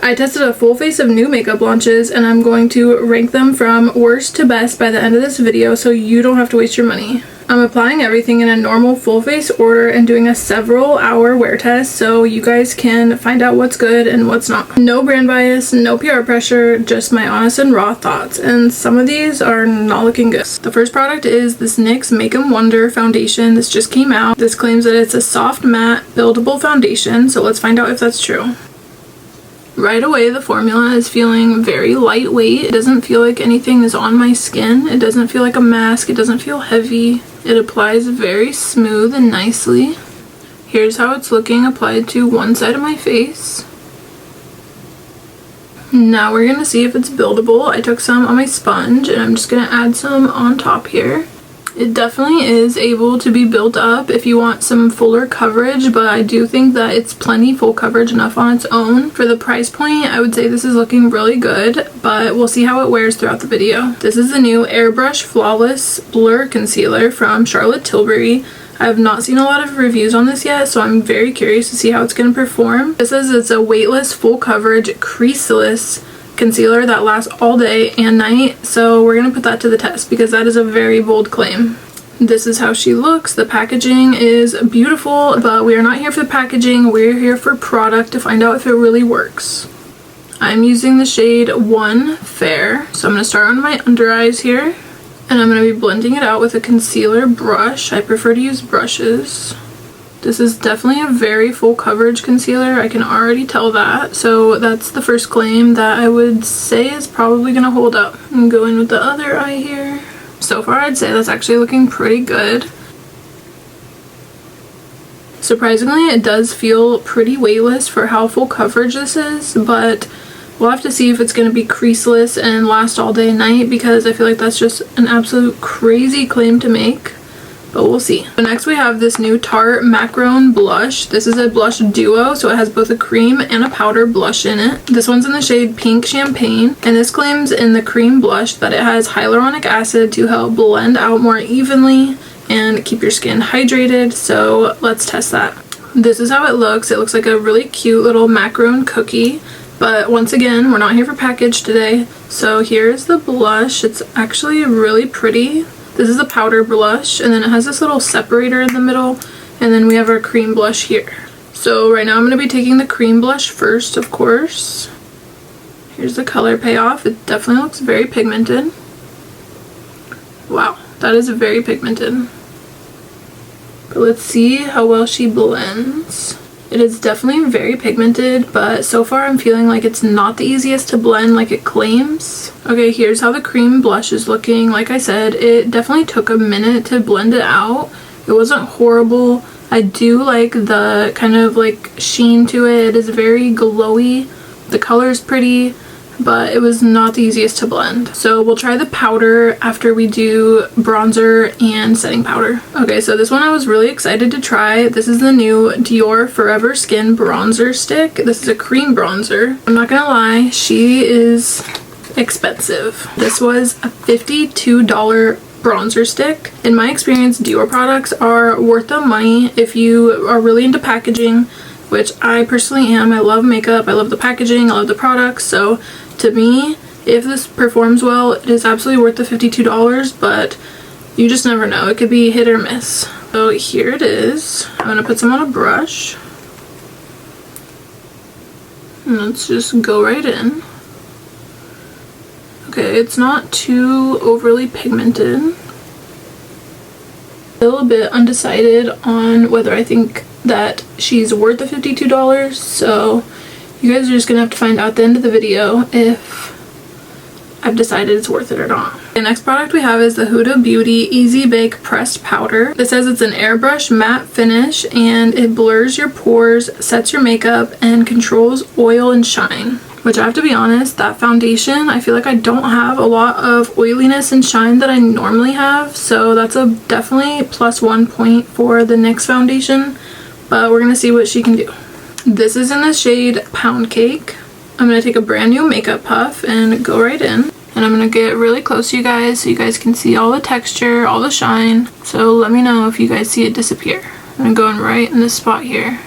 I tested a full face of new makeup launches and I'm going to rank them from worst to best by the end of this video so you don't have to waste your money. I'm applying everything in a normal full face order and doing a several hour wear test so you guys can find out what's good and what's not. No brand bias, no PR pressure, just my honest and raw thoughts, and some of these are not looking good. The first product is this NYX Make 'em Wonder foundation. This just came out. This claims that it's a soft matte buildable foundation, so let's find out if that's true. Right away, the formula is feeling very lightweight. It doesn't feel like anything is on my skin. It doesn't feel like a mask. It doesn't feel heavy. It applies very smooth and nicely. Here's how it's looking applied to one side of my face. Now we're gonna see if it's buildable. I took some on my sponge and I'm just gonna add some on top here. It definitely is able to be built up if you want some fuller coverage, but I do think that it's plenty full coverage enough on its own. For the price point, I would say this is looking really good, but we'll see how it wears throughout the video. This is the new Airbrush Flawless Blur Concealer from Charlotte Tilbury. I have not seen a lot of reviews on this yet, so I'm very curious to see how it's going to perform. It says it's a weightless, full coverage, creaseless concealer that lasts all day and night, so we're gonna put that to the test because that is a very bold claim. This is how she looks. The packaging is beautiful, but we are not here for the packaging. We're here for product to find out if it really works. I'm using the shade 1 Fair, so I'm gonna start on my under eyes here, and I'm gonna be blending it out with a concealer brush. I prefer to use brushes. This is definitely a very full coverage concealer. I can already tell that. So that's the first claim that I would say is probably going to hold up. I'm going with the other eye here. So far I'd say that's actually looking pretty good. Surprisingly, it does feel pretty weightless for how full coverage this is, but we'll have to see if it's going to be creaseless and last all day and night because I feel like that's just an absolute crazy claim to make. But we'll see. So next we have this new Tarte Macaron blush. This is a blush duo, so it has both a cream and a powder blush in it. This one's in the shade Pink Champagne, and this claims in the cream blush that it has hyaluronic acid to help blend out more evenly and keep your skin hydrated, so let's test that. This is how it looks. It looks like a really cute little macaron cookie, but once again, we're not here for package today. So here's the blush. It's actually really pretty. This is a powder blush, and then it has this little separator in the middle, and then we have our cream blush here. So right now I'm going to be taking the cream blush first, of course. Here's the color payoff. It definitely looks very pigmented. Wow, that is very pigmented. But let's see how well she blends. It is definitely very pigmented, but so far I'm feeling like it's not the easiest to blend like it claims. Okay, here's how the cream blush is looking. Like I said, it definitely took a minute to blend it out. It wasn't horrible. I do like the kind of like sheen to it. It is very glowy. The color is pretty, but it was not the easiest to blend. So we'll try the powder after we do bronzer and setting powder. Okay, so this one I was really excited to try. This is the new Dior Forever Skin Bronzer Stick. This is a cream bronzer. I'm not gonna lie, she is expensive. This was a $52 bronzer stick. In my experience, Dior products are worth the money if you are really into packaging, which I personally am. I love makeup, I love the packaging, I love the products, so to me, if this performs well, it is absolutely worth the $52, but you just never know. It could be hit or miss. So here it is. I'm gonna put some on a brush. And let's just go right in. Okay, it's not too overly pigmented. Still a bit undecided on whether I think that she's worth the $52, so you guys are just gonna have to find out at the end of the video if I've decided it's worth it or not. The next product we have is the Huda Beauty Easy Bake Pressed Powder. This says it's an airbrush matte finish and it blurs your pores, sets your makeup, and controls oil and shine. Which I have to be honest, that foundation, I feel like I don't have a lot of oiliness and shine that I normally have, so that's a definitely +1 point for the NYX foundation, but we're gonna see what she can do. This is in the shade Pound Cake. I'm going to take a brand new makeup puff and go right in. And I'm going to get really close to you guys so you guys can see all the texture, all the shine. So let me know if you guys see it disappear. I'm going right in this spot here.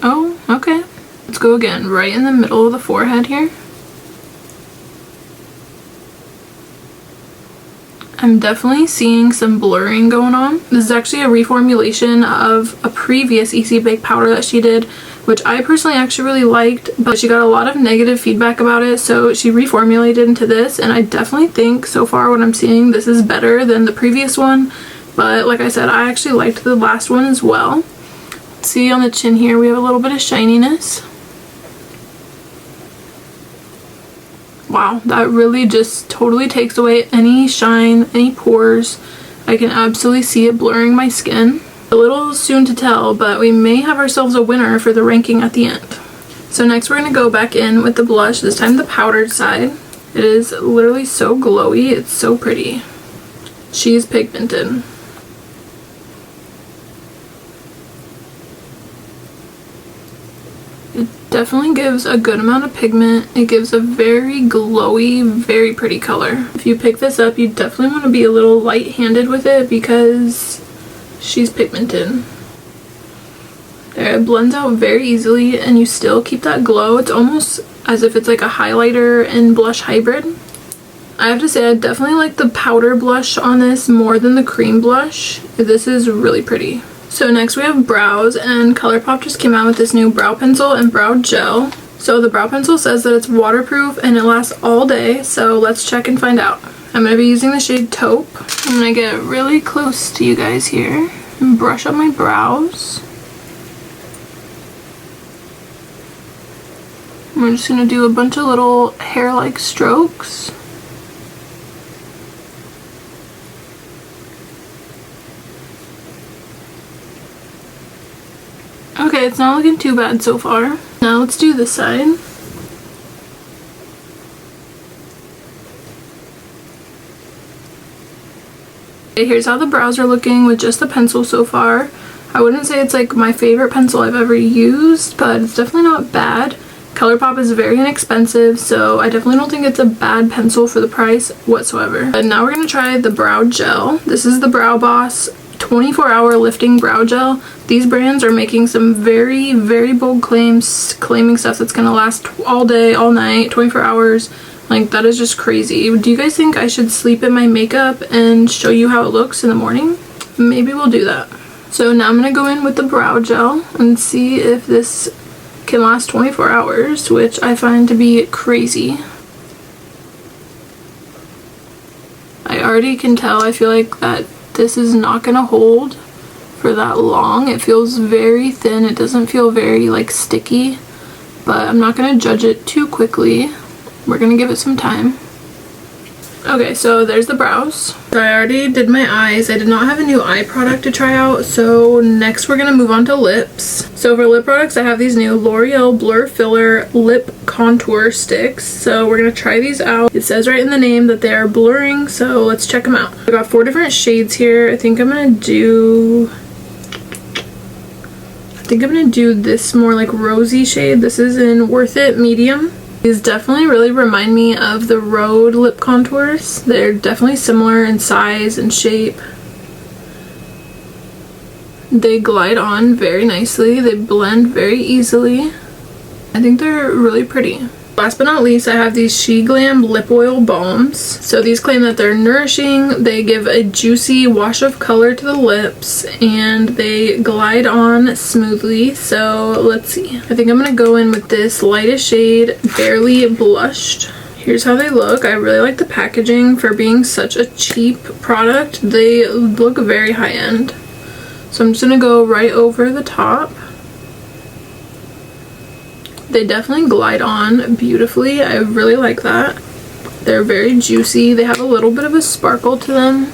Oh, okay. Let's go again, right in the middle of the forehead here. I'm definitely seeing some blurring going on. This is actually a reformulation of a previous EC Bake powder that she did, which I personally actually really liked, but she got a lot of negative feedback about it, so she reformulated into this, and I definitely think so far what I'm seeing, this is better than the previous one. But like I said, I actually liked the last one as well. See on the chin here, we have a little bit of shininess. Wow, that really just totally takes away any shine, any pores. I can absolutely see it blurring my skin. A little soon to tell, but we may have ourselves a winner for the ranking at the end. So next we're going to go back in with the blush, this time the powdered side. It is literally so glowy, it's so pretty. She's pigmented. It definitely gives a good amount of pigment. It gives a very glowy, very pretty color. If you pick this up, you definitely want to be a little light-handed with it because she's pigmented. There, it blends out very easily and you still keep that glow. It's almost as if it's like a highlighter and blush hybrid. I have to say I definitely like the powder blush on this more than the cream blush. This is really pretty. So next we have brows, and ColourPop just came out with this new brow pencil and brow gel. So the brow pencil says that it's waterproof and it lasts all day, so let's check and find out. I'm going to be using the shade Taupe. I'm going to get really close to you guys here and brush up my brows. We're just going to do a bunch of little hair-like strokes. Okay, it's not looking too bad so far. Now let's do this side. Okay, here's how the brows are looking with just the pencil so far. I wouldn't say it's like my favorite pencil I've ever used, but it's definitely not bad. ColourPop is very inexpensive, so I definitely don't think it's a bad pencil for the price whatsoever. And now we're going to try the brow gel. This is the Brow Boss 24-hour lifting brow gel. These brands are making some very, very bold claims, claiming stuff that's gonna last all day, all night, 24 hours. Like, that is just crazy. Do you guys think I should sleep in my makeup and show you how it looks in the morning? Maybe we'll do that. So now I'm gonna go in with the brow gel and see if this can last 24 hours, which I find to be crazy. I already can tell, I feel like that this is not gonna hold for that long. It feels very thin. It doesn't feel very like sticky, but I'm not gonna judge it too quickly. We're gonna give it some time. Okay, so there's the brows. So I already did my eyes. I did not have a new eye product to try out, so next we're gonna move on to lips. So for lip products, I have these new L'Oreal Blur Filler Lip Contour Sticks. So we're gonna try these out. It says right in the name that they are blurring, so let's check them out. I got 4 different shades here. I think I'm gonna do this more like rosy shade. This is in Worth It Medium. These definitely really remind me of the Rhode lip contours. They're definitely similar in size and shape. They glide on very nicely. They blend very easily. I think they're really pretty. Last but not least, I have these SheGlam Lip Oil Balms. So these claim that they're nourishing, they give a juicy wash of color to the lips, and they glide on smoothly. So let's see. I think I'm gonna go in with this lightest shade, Barely Blushed. Here's how they look. I really like the packaging for being such a cheap product. They look very high-end. So I'm just gonna go right over the top. They definitely glide on beautifully. I really like that. They're very juicy. They have a little bit of a sparkle to them.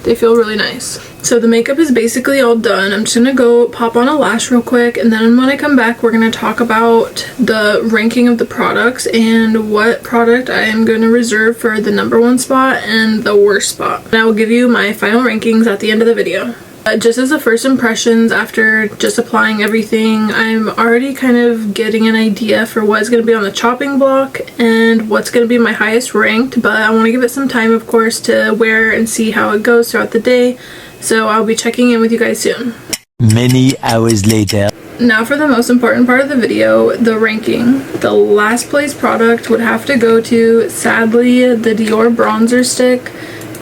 They feel really nice. So the makeup is basically all done. I'm just gonna go pop on a lash real quick, and then when I come back, we're gonna talk about the ranking of the products and what product I am gonna reserve for the #1 spot and the worst spot. And I will give you my final rankings at the end of the video. Just as a first impressions, after just applying everything, I'm already kind of getting an idea for what's going to be on the chopping block and what's going to be my highest ranked, but I want to give it some time, of course, to wear and see how it goes throughout the day. So I'll be checking in with you guys soon. Many hours later. Now for the most important part of the video, the ranking. The last place product would have to go to, sadly, the Dior bronzer stick.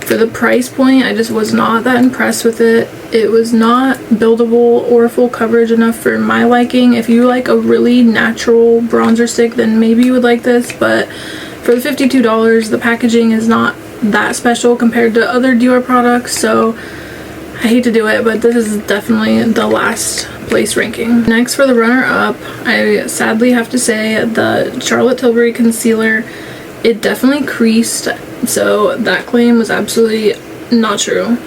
For the price point, I just was not that impressed with it. It was not buildable or full coverage enough for my liking. If you like a really natural bronzer stick, then maybe you would like this, but for the $52, the packaging is not that special compared to other Dior products, so I hate to do it, but this is definitely the last place ranking. Next, for the runner-up, I sadly have to say the Charlotte Tilbury concealer. It definitely creased, so that claim was absolutely not true.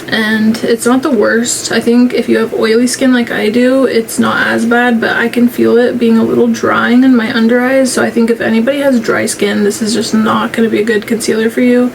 And it's not the worst. I think if you have oily skin like I do, it's not as bad, but I can feel it being a little drying in my under eyes, so I think if anybody has dry skin, this is just not going to be a good concealer for you.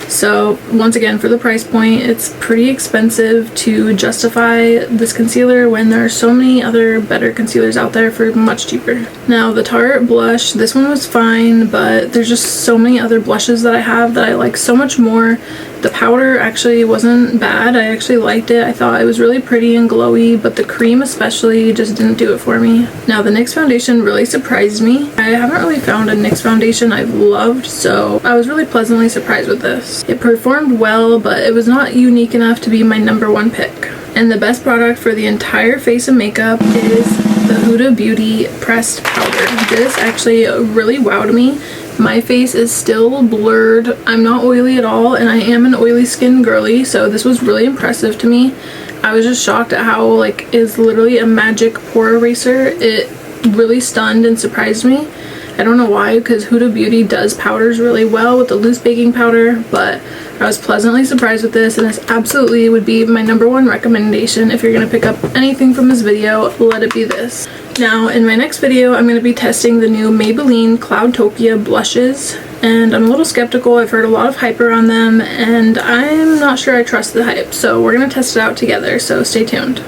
So once again, for the price point, it's pretty expensive to justify this concealer when there are so many other better concealers out there for much cheaper. Now the Tarte blush, this one was fine, but there's just so many other blushes that I have that I like so much more. The powder actually wasn't bad. I actually liked it. I thought it was really pretty and glowy, but the cream especially just didn't do it for me. Now the NYX foundation really surprised me. I haven't really found a NYX foundation I've loved, so I was really pleasantly surprised with this. It performed well, but it was not unique enough to be my #1 pick. And the best product for the entire face of makeup is the Huda Beauty pressed powder. This actually really wowed me. My face is still blurred. I'm not oily at all, and I am an oily skin girly, so this was really impressive to me. I was just shocked at how, like, is literally a magic pore eraser. It really stunned and surprised me. I don't know why, because Huda Beauty does powders really well with the loose baking powder, but I was pleasantly surprised with this, and this absolutely would be my #1 recommendation. If you're going to pick up anything from this video, let it be this. Now, in my next video, I'm going to be testing the new Maybelline Cloudtopia blushes, and I'm a little skeptical. I've heard a lot of hype around them, and I'm not sure I trust the hype, so we're going to test it out together, so stay tuned.